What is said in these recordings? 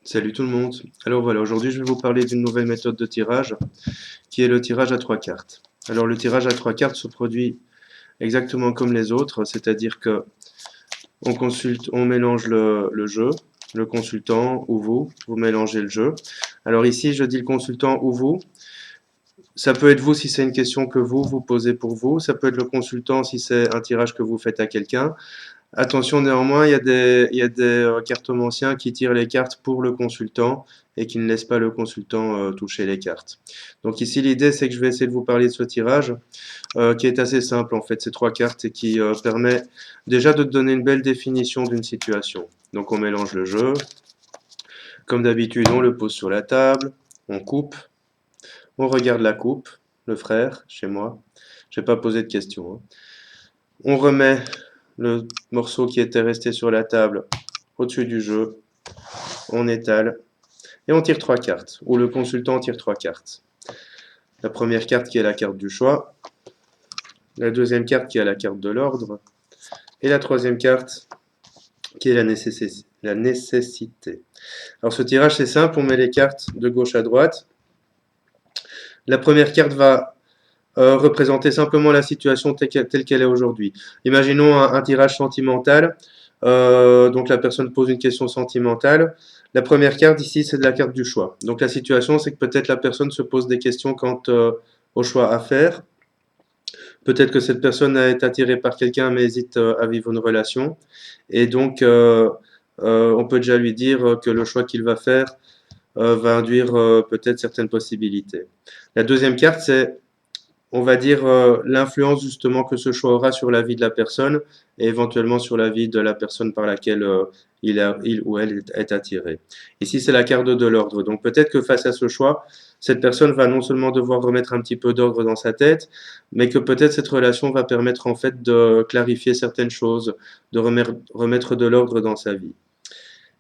Salut tout le monde. Alors voilà, aujourd'hui je vais vous parler d'une nouvelle méthode de tirage qui est le tirage à trois cartes. Alors le tirage à trois cartes se produit exactement comme les autres, c'est-à-dire que on consulte, on mélange le jeu, le consultant ou vous mélangez le jeu. Alors ici je dis le consultant ou vous, ça peut être vous si c'est une question que vous posez pour vous, ça peut être le consultant si c'est un tirage que vous faites à quelqu'un. Attention néanmoins, il y a des cartomanciens qui tirent les cartes pour le consultant et qui ne laissent pas le consultant toucher les cartes. Donc ici, l'idée, c'est que je vais essayer de vous parler de ce tirage qui est assez simple en fait, ces trois cartes et qui permet déjà de te donner une belle définition d'une situation. Donc on mélange le jeu. Comme d'habitude, on le pose sur la table, on coupe, on regarde la coupe, le frère, chez moi. Je n'ai pas posé de questions, hein. On remet le morceau qui était resté sur la table au-dessus du jeu, on étale et on tire trois cartes, ou le consultant tire trois cartes. La première carte qui est la carte du choix, la deuxième carte qui est la carte de l'ordre, et la troisième carte qui est la nécessité. Alors ce tirage c'est simple, on met les cartes de gauche à droite. La première carte va représenter simplement la situation telle qu'elle est aujourd'hui. Imaginons un tirage sentimental. Donc la personne pose une question sentimentale. La première carte ici, c'est de la carte du choix. Donc la situation, c'est que peut-être la personne se pose des questions quant au choix à faire. Peut-être que cette personne est attirée par quelqu'un mais hésite à vivre une relation. Et donc, on peut déjà lui dire que le choix qu'il va faire va induire peut-être certaines possibilités. La deuxième carte, c'est on va dire, l'influence justement que ce choix aura sur la vie de la personne et éventuellement sur la vie de la personne par laquelle il ou elle est attiré. Ici, c'est la carte de l'ordre. Donc peut-être que face à ce choix, cette personne va non seulement devoir remettre un petit peu d'ordre dans sa tête, mais que peut-être cette relation va permettre en fait de clarifier certaines choses, de remettre de l'ordre dans sa vie.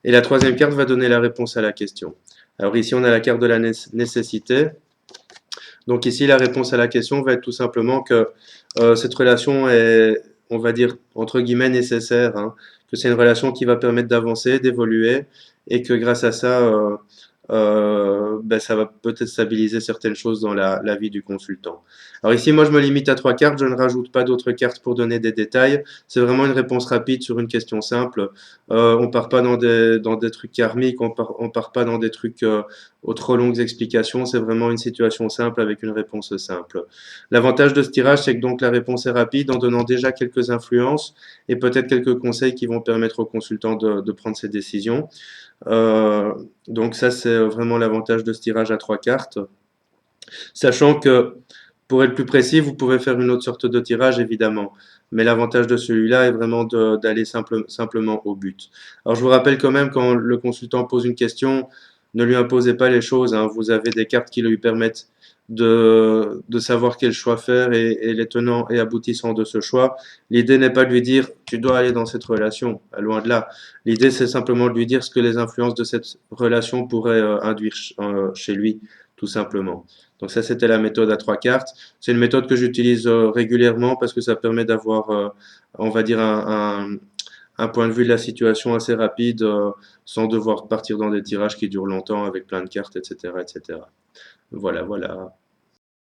Et la troisième carte va donner la réponse à la question. Alors ici, on a la carte de la nécessité. Donc ici, la réponse à la question va être tout simplement que cette relation est, on va dire, entre guillemets, nécessaire, hein, que c'est une relation qui va permettre d'avancer, d'évoluer, et que grâce à ça, ben, ça va peut-être stabiliser certaines choses dans la vie du consultant. Alors ici, moi, je me limite à trois cartes, je ne rajoute pas d'autres cartes pour donner des détails. C'est vraiment une réponse rapide sur une question simple. On part pas dans des trucs karmiques, on part pas dans des trucs aux trop longues explications. C'est vraiment une situation simple avec une réponse simple. L'avantage de ce tirage, c'est que donc la réponse est rapide en donnant déjà quelques influences et peut-être quelques conseils qui vont permettre au consultant de prendre ses décisions. Donc ça, c'est vraiment l'avantage de ce tirage à trois cartes. Sachant que, pour être plus précis, vous pouvez faire une autre sorte de tirage, évidemment. Mais l'avantage de celui-là est vraiment d'aller simplement au but. Alors je vous rappelle quand même, quand le consultant pose une question, ne lui imposez pas les choses, hein. Vous avez des cartes qui lui permettent de savoir quel choix faire et les tenants et aboutissants de ce choix. L'idée n'est pas de lui dire tu dois aller dans cette relation, loin de là. L'idée c'est simplement de lui dire ce que les influences de cette relation pourraient induire chez lui, tout simplement. Donc ça c'était la méthode à trois cartes. C'est une méthode que j'utilise régulièrement parce que ça permet d'avoir, on va dire, un point de vue de la situation assez rapide sans devoir partir dans des tirages qui durent longtemps avec plein de cartes, etc., etc. Voilà, voilà.